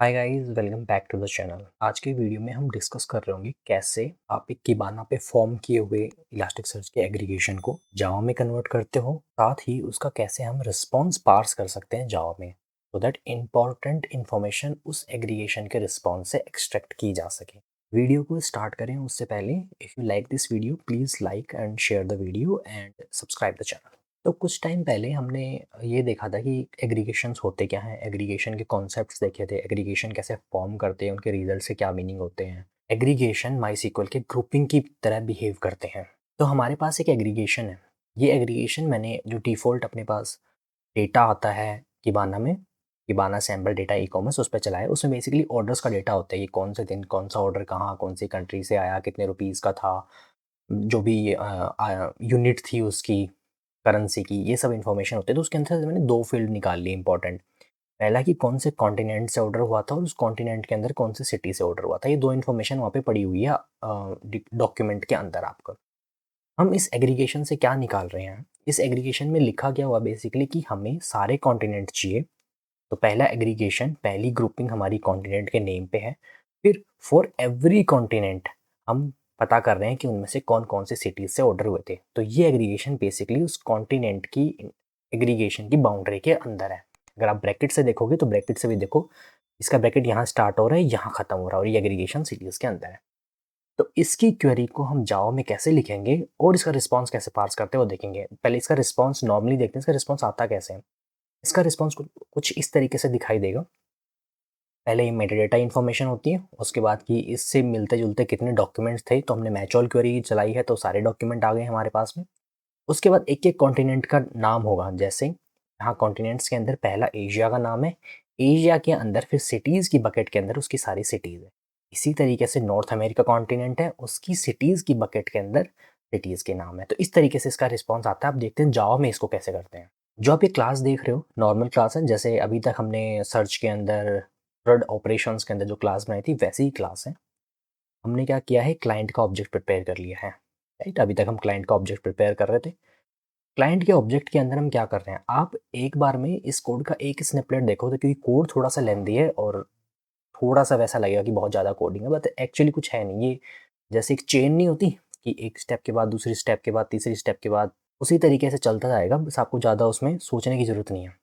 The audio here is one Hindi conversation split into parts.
Hi guys, welcome back to the channel. आज के वीडियो में हम डिस्कस कर रहे होंगे कैसे आप एक किबाना पे फॉर्म किए हुए इलास्टिक सर्च के एग्रीगेशन को जावा में कन्वर्ट करते हो, साथ ही उसका कैसे हम रिस्पॉन्स पार्स कर सकते हैं जावा में, सो दैट इम्पॉर्टेंट इन्फॉर्मेशन उस एग्रीगेशन के रिस्पॉन्स से एक्सट्रैक्ट की जा सके। वीडियो को स्टार्ट करें उससे पहले, if you like this video please like and share the video and subscribe the channel. तो कुछ टाइम पहले हमने ये देखा था कि एग्रीगेशंस होते क्या हैं, एग्रीगेशन के कॉन्सेप्ट्स देखे थे, एग्रीगेशन कैसे फॉर्म करते हैं, उनके रिजल्ट से क्या मीनिंग होते हैं। एग्रीगेशन माईसीक्वल के ग्रुपिंग की तरह बिहेव करते हैं। तो हमारे पास एक एग्रीगेशन है। ये एग्रीगेशन मैंने जो डिफ़ॉल्ट अपने पास डेटा आता है किबाना में, किबाना सैम्पल डेटा ई कॉमर्स उस पे चलाया है। उसमें बेसिकली ऑर्डर्स का डेटा होता है, ये कौन से दिन कौन सा ऑर्डर कहाँ कौन सी कंट्री से आया, कितने रुपीज़ का था, जो भी यूनिट थी उसकी, करेंसी की, ये सब इन्फॉर्मेशन होते हैं। तो उसके अंदर से मैंने 2 फ़ील्ड निकाल ली इम्पोर्टेंट। पहला कि कौन से कॉन्टिनेंट से ऑर्डर हुआ था और उस कॉन्टिनेंट के अंदर कौन से सिटी से ऑर्डर हुआ था। ये 2 इन्फॉर्मेशन वहाँ पे पड़ी हुई है डॉक्यूमेंट के अंदर आपका। हम इस एग्रीगेशन से क्या निकाल रहे हैं? इस एग्रीगेशन में लिखा क्या हुआ बेसिकली कि हमें सारे कॉन्टिनेंट चाहिए। तो पहला एग्रीगेशन, पहली ग्रुपिंग हमारी कॉन्टिनेंट के नेम पे है। फिर फॉर एवरी कॉन्टिनेंट हम पता कर रहे हैं कि उनमें से कौन-कौन से सिटीज़ से ऑर्डर हुए थे। तो ये एग्रीगेशन बेसिकली उस कॉन्टिनेंट की एग्रीगेशन की बाउंड्री के अंदर है। अगर आप ब्रैकेट से देखोगे तो ब्रैकेट से भी देखो, इसका ब्रैकेट यहाँ स्टार्ट हो रहा है, यहाँ खत्म हो रहा है और ये एग्रीगेशन सिटीज़ के अंदर है। तो इसकी क्वेरी को हम जावा में कैसे लिखेंगे और इसका रिस्पॉन्स कैसे पार्स करते हैं वो देखेंगे। पहले इसका रिस्पॉन्स नॉर्मली देखते हैं, इसका रिस्पॉन्स आता कैसे है। इसका रिस्पॉन्स कुछ इस तरीके से दिखाई देगा। पहले ये मेटाडेटा इन्फॉर्मेशन होती है, उसके बाद कि इससे मिलते-जुलते कितने डॉक्यूमेंट्स थे, तो हमने मैच ऑल क्वेरी चलाई है तो सारे डॉक्यूमेंट आ गए हमारे पास में। उसके बाद एक-एक कॉन्टिनेंट का नाम होगा, जैसे यहाँ कॉन्टिनेंट्स के अंदर पहला एशिया का नाम है, एशिया के अंदर फिर सिटीज़ की बकेट के अंदर उसकी सारी सिटीज़ है। इसी तरीके से नॉर्थ अमेरिका कॉन्टिनेंट है, उसकी सिटीज़ की बकेट के अंदर सिटीज़ के नाम है। तो इस तरीके से इसका रिस्पॉन्स आता है। अब देखते हैं जावा में इसको कैसे करते हैं। जो आप ये क्लास देख रहे हो, नॉर्मल क्लास है, जैसे अभी तक हमने सर्च के अंदर, वर्ड ऑपरेशंस के अंदर जो क्लास बनाई थी वैसी ही क्लास है। हमने क्या किया है, क्लाइंट का ऑब्जेक्ट प्रिपेयर कर लिया है, राइट? अभी तक हम क्लाइंट का ऑब्जेक्ट प्रिपेयर कर रहे थे। क्लाइंट के ऑब्जेक्ट के अंदर हम क्या कर रहे हैं, आप एक बार में इस कोड का एक स्निपेट देखो तो, क्योंकि कोड थोड़ा सा लेंदी है और थोड़ा सा वैसा लगेगा कि बहुत ज़्यादा कोडिंग है, बट एक्चुअली कुछ है नहीं। ये जैसे एक चेन नहीं होती कि एक स्टेप के बाद दूसरी स्टेप के बाद तीसरी स्टेप के बाद, उसी तरीके से चलता जाएगा। बस आपको ज़्यादा उसमें सोचने की ज़रूरत नहीं है।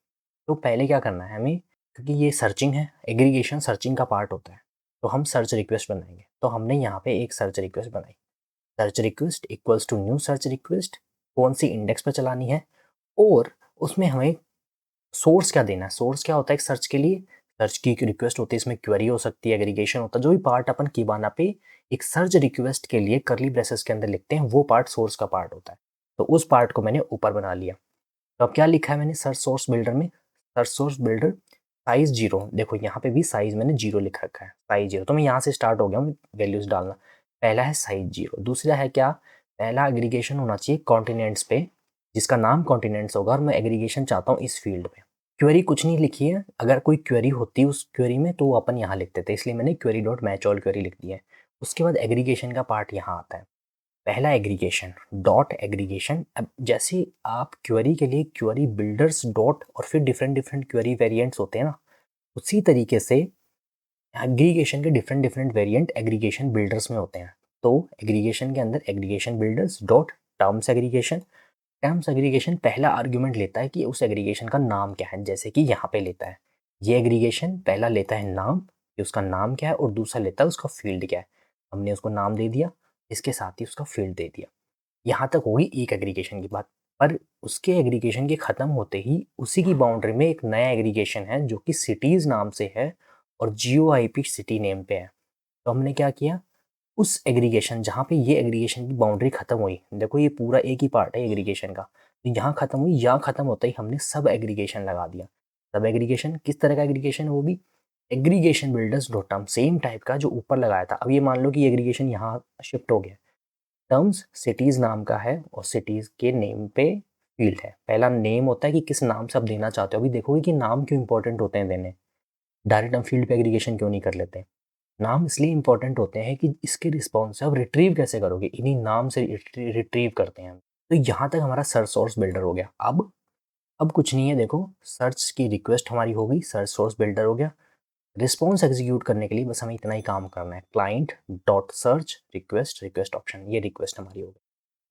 तो पहले क्या करना है हमें, क्योंकि ये सर्चिंग है, एग्रीगेशन सर्चिंग का पार्ट होता है, तो हम सर्च रिक्वेस्ट बनाएंगे। तो हमने यहाँ पे एक सर्च रिक्वेस्ट बनाई, search request equals to new search request, कौन सी इंडेक्स पर चलानी है और उसमें हमें सोर्स क्या देना है। सोर्स क्या होता है एक सर्च के लिए, सर्च की रिक्वेस्ट होती है, इसमें क्वेरी हो सकती है, एग्रीगेशन होता है, जो भी पार्ट अपन कीबाना पे एक सर्च रिक्वेस्ट के लिए करली ब्रेसेस के अंदर लिखते हैं, वो पार्ट सोर्स का पार्ट होता है। तो उस पार्ट को मैंने ऊपर बना लिया। तो अब क्या लिखा है मैंने सर्च सोर्स बिल्डर में, सर्च सोर्स बिल्डर साइज 0, देखो यहाँ पे भी साइज मैंने 0 लिख रखा है, साइज 0। तो मैं यहाँ से स्टार्ट हो गया हूँ वैल्यूज डालना। पहला है साइज 0, दूसरा है क्या, पहला एग्रीगेशन होना चाहिए कॉन्टिनेंट्स पे, जिसका नाम कॉन्टिनेंट्स होगा और मैं एग्रीगेशन चाहता हूँ इस फील्ड में। क्वेरी कुछ नहीं लिखी है, अगर कोई क्वेरी होती उस क्वेरी में तो वो अपन यहाँ लिखते थे, इसलिए मैंने query dot match all query लिख दी है। उसके बाद एग्रीगेशन का पार्ट यहाँ आता है, पहला एग्रीगेशन डॉट एग्रीगेशन। अब जैसे आप क्वेरी के लिए क्वेरी बिल्डर्स डॉट और फिर डिफरेंट डिफरेंट क्वेरी वेरिएंट्स होते हैं ना, उसी तरीके से एग्रीगेशन के different different variant aggregation builders में होते हैं। तो एग्रीगेशन के अंदर aggregation builders dot terms aggregation, terms aggregation पहला आर्ग्यूमेंट लेता है कि उस एग्रीगेशन का नाम क्या है, जैसे कि यहाँ पे लेता है ये एग्रीगेशन पहला लेता है नाम, कि उसका नाम क्या है, और दूसरा लेता है उसका फील्ड क्या है। हमने उसको नाम दे दिया, इसके साथ ही उसका फील्ड दे दिया। यहाँ तक होगी एक एग्रीगेशन की बात। पर उसके एग्रीगेशन के ख़त्म होते ही उसी की बाउंड्री में एक नया एग्रीगेशन है जो कि सिटीज़ नाम से है और जियोआईपी सिटी नेम पे है। तो हमने क्या किया, उस एग्रीगेशन जहाँ पे ये एग्रीगेशन की बाउंड्री खत्म हुई, देखो ये पूरा एक ही पार्ट है एग्रीगेशन का, तो यहाँ खत्म हुई, यहाँ खत्म होता ही हमने सब एग्रीगेशन लगा दिया। सब एग्रीगेशन किस तरह का एग्रीगेशन, वो भी aggregation builders dot term, same type का जो ऊपर लगाया था। अब ये मान लो कि एग्रीगेशन यहाँ शिफ्ट हो गया, टर्म्स सिटीज़ नाम का है और सिटीज़ के नेम पे फील्ड है। पहला नेम होता है कि किस नाम से आप देना चाहते हो। अभी देखोगे कि नाम क्यों इंपॉर्टेंट होते हैं देने, डायरेक्ट हम फील्ड पे एग्रीगेशन क्यों नहीं कर लेते। नाम इसलिए इंपॉर्टेंट होते हैं कि इसके रिस्पॉन्स से आप रिट्रीव कैसे करोगे, इन्हीं नाम से रिट्रीव करते हैं हम। तो यहाँ तक हमारा सर्च सोर्स बिल्डर हो गया। अब कुछ नहीं है, देखो सर्च की रिक्वेस्ट हमारी हो गई, सर्च सोर्स बिल्डर हो गया। रिस्पॉन्स एग्जीक्यूट करने के लिए बस हमें इतना ही काम करना है, client dot search request request option, ये रिक्वेस्ट हमारी होगी।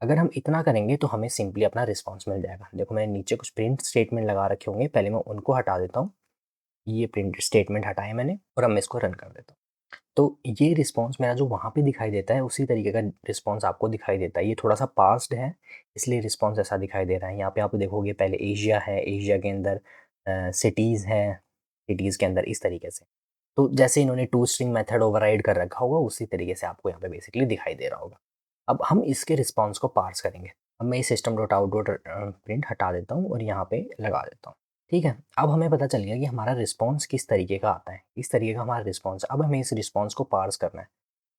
अगर हम इतना करेंगे तो हमें सिंपली अपना रिस्पॉन्स मिल जाएगा। देखो मैंने नीचे कुछ प्रिंट स्टेटमेंट लगा रखे होंगे, पहले मैं उनको हटा देता हूँ। ये प्रिंट स्टेटमेंट हटाए मैंने और अब मैं इसको रन कर देता हूँ। तो ये रिस्पॉन्स मेरा जो वहाँ पे दिखाई देता है उसी तरीके का रिस्पॉन्स आपको दिखाई देता है। ये थोड़ा सा पास्ड है इसलिए रिस्पॉन्स ऐसा दिखाई दे रहा है। यहाँ पे आप देखोगे पहले एशिया है, एशिया के अंदर सिटीज़ हैं, सिटीज़ के अंदर इस तरीके से। तो जैसे इन्होंने टू स्ट्रिंग मेथड ओवरराइड कर रखा होगा उसी तरीके से आपको यहाँ पे बेसिकली दिखाई दे रहा होगा। अब हम इसके रिस्पॉन्स को पार्स करेंगे। अब मैं system dot out dot print हटा देता हूँ और यहाँ पे लगा देता हूँ। ठीक है, अब हमें पता चल गया कि हमारा रिस्पॉन्स किस तरीके का आता है, इस तरीके का हमारा रिस्पॉन्स। अब हमें इस रिस्पॉन्स को पार्स करना है।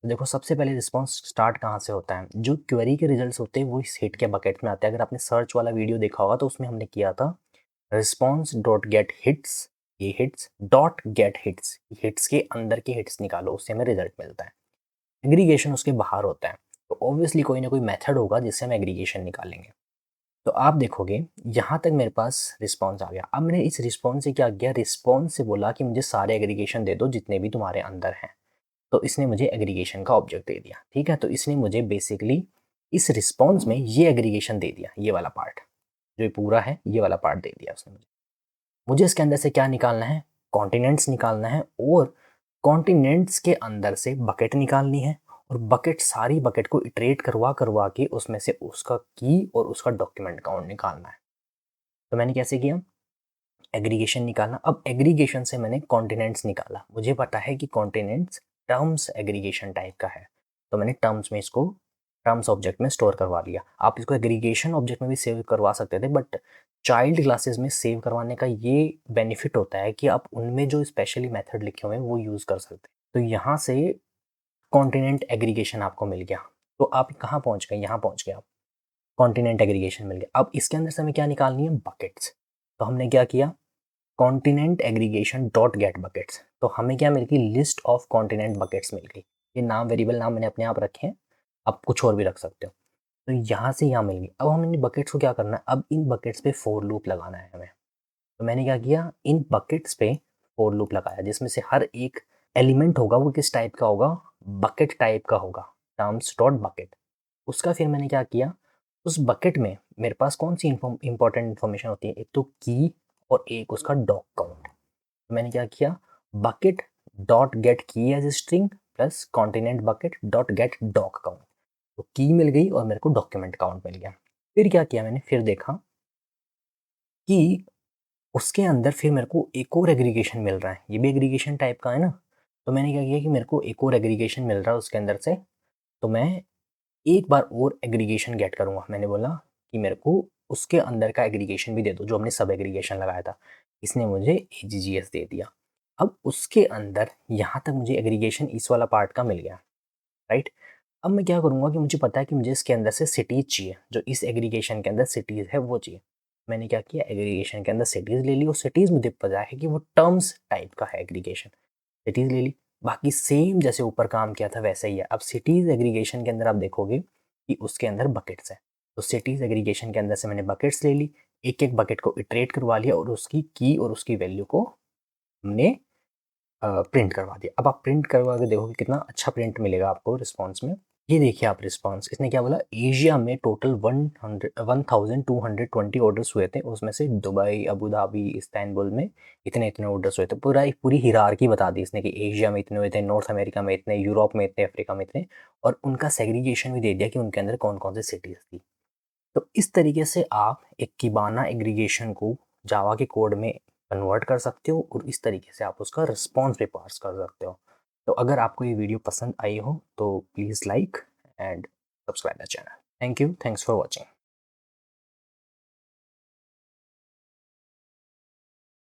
तो देखो सबसे पहले रिस्पॉन्स स्टार्ट कहाँ से होता है, जो क्वेरी के रिजल्ट्स होते हैं वो इस हिट के बकेट में आते हैं। अगर आपने सर्च वाला वीडियो देखा होगा तो उसमें हमने किया था रिस्पॉन्स डॉट गेट हिट्स, ये hits dot gate hits, hits के अंदर के हिट्स निकालो, उससे हमें रिजल्ट मिलता है। एग्रीगेशन उसके बाहर होता है, तो ऑब्वियसली कोई ना कोई मेथड होगा जिससे हम एग्रीगेशन निकालेंगे। तो आप देखोगे यहाँ तक मेरे पास रिस्पॉन्स आ गया। अब मैंने इस रिस्पॉन्स से क्या किया, रिस्पॉन्स से बोला कि मुझे सारे एग्रीगेशन दे दो जितने भी तुम्हारे अंदर हैं। तो इसने मुझे एग्रीगेशन का ऑब्जेक्ट दे दिया। ठीक है, तो इसने मुझे बेसिकली इस रिस्पॉन्स में ये एग्रीगेशन दे दिया, ये वाला पार्ट जो ये पूरा है, ये वाला पार्ट दे दिया उसने मुझे। मुझे इसके अंदर से क्या निकालना है, कॉन्टिनेंट्स निकालना है और कॉन्टिनेंट्स के अंदर से बकेट निकालनी है और बकेट सारी बकेट को इटरेट करवा करवा के उसमें से उसका की और उसका डॉक्यूमेंट काउंट निकालना है। तो मैंने कैसे किया, एग्रीगेशन निकालना। अब एग्रीगेशन से मैंने कॉन्टिनेंट्स निकाला, मुझे पता है कि कॉन्टिनेंट्स टर्म्स एग्रीगेशन टाइप का है, तो मैंने टर्म्स में इसको टर्म्स ऑब्जेक्ट में स्टोर करवा लिया। आप इसको एग्रीगेशन ऑब्जेक्ट में भी सेव करवा सकते थे, बट चाइल्ड क्लासेस में सेव करवाने का ये बेनिफिट होता है कि आप उनमें जो स्पेशली मेथड लिखे हुए हैं वो यूज़ कर सकते हैं। तो यहाँ से कॉन्टिनेंट एग्रीगेशन आपको मिल गया। तो आप कहाँ पहुँच गए, यहाँ पहुँच गए आप, कॉन्टिनेंट एग्रीगेशन मिल गया। अब इसके अंदर से हमें क्या निकालनी है, बकेट्स। तो हमने क्या किया, continent aggregation dot gate buckets. तो हमें क्या मिल गई, लिस्ट ऑफ कॉन्टिनेंट बकेट्स मिल गई। ये नाम वेरिएबल नाम मैंने अपने आप रखे हैं, आप कुछ और भी रख सकते हो। तो यहाँ से यहाँ मिल गई। अब हमें इन बकेट्स को क्या करना है, अब इन बकेट्स पे फोर लूप लगाना है हमें। तो मैंने क्या किया, इन बकेट्स पे फोर लूप लगाया जिसमें से हर एक एलिमेंट होगा वो किस टाइप का होगा, बकेट टाइप का होगा, टर्म्स डॉट बकेट। उसका फिर मैंने क्या किया, उस बकेट में मेरे पास कौन सी इंपॉर्टेंट इन्फॉर्मेशन होती है, एक तो की और एक उसका डॉग काउंट। तो मैंने क्या किया, bucket dot get key as string plus continent bucket dot get doc count. तो की मिल गई और मेरे को डॉक्यूमेंट काउंट मिल गया। फिर क्या किया मैंने, फिर देखा कि उसके अंदर फिर मेरे को एक और एग्रीगेशन मिल रहा है, ये भी एग्रीगेशन टाइप का है ना। तो मैंने क्या किया कि मेरे को एक और एग्रीगेशन मिल रहा है उसके अंदर से, तो मैं एक बार और एग्रीगेशन गेट करूँगा। मैंने बोला कि मेरे को उसके अंदर का एग्रीगेशन भी दे दो जो हमने सब एग्रीगेशन लगाया था। इसने मुझे एजीजीएस दे दिया। अब उसके अंदर यहाँ तक मुझे एग्रीगेशन इस वाला पार्ट का मिल गया, राइट। अब मैं क्या करूँगा कि मुझे पता है कि मुझे इसके अंदर से सिटीज़ चाहिए, जो इस एग्रीगेशन के अंदर सिटीज़ है वो चाहिए। मैंने क्या किया, एग्रीगेशन के अंदर सिटीज़ ले ली और सिटीज़ मुझे पता है कि वो टर्म्स टाइप का है एग्रीगेशन, सिटीज़ ले ली। बाकी सेम जैसे ऊपर काम किया था वैसे ही है। अब सिटीज़ एग्रीगेशन के अंदर आप देखोगे कि उसके अंदर बकेट्स हैं, तो सिटीज़ एग्रीगेशन के अंदर से मैंने बकेट्स ले ली, एक एक बकेट को इटरेट करवा लिया और उसकी की और उसकी वैल्यू को हमने प्रिंट करवा दिया। अब आप प्रिंट करवा के देखोगे कितना अच्छा प्रिंट मिलेगा आपको रिस्पॉन्स में। ये देखिए आप रिस्पॉन्स, इसने क्या बोला, एशिया में टोटल 1220 ऑर्डर्स हुए थे, उसमें से दुबई, अबू धाबी, इस्तांबुल में इतने इतने ऑर्डर्स हुए थे। पूरा एक पूरी हिरार्की बता दी इसने कि एशिया में इतने हुए थे, नॉर्थ अमेरिका में इतने, यूरोप में इतने, अफ्रीका में इतने, और उनका सेग्रीगेशन भी दे दिया कि उनके अंदर कौन कौन सी सिटीज़ थी। तो इस तरीके से आप एक किबाना एग्रीगेशन को जावा के कोड में कन्वर्ट कर सकते हो और इस तरीके से आप उसका रिस्पॉन्स भी पास कर सकते हो। तो अगर आपको ये वीडियो पसंद आई हो तो please like and subscribe the channel. Thank you, thanks for watching.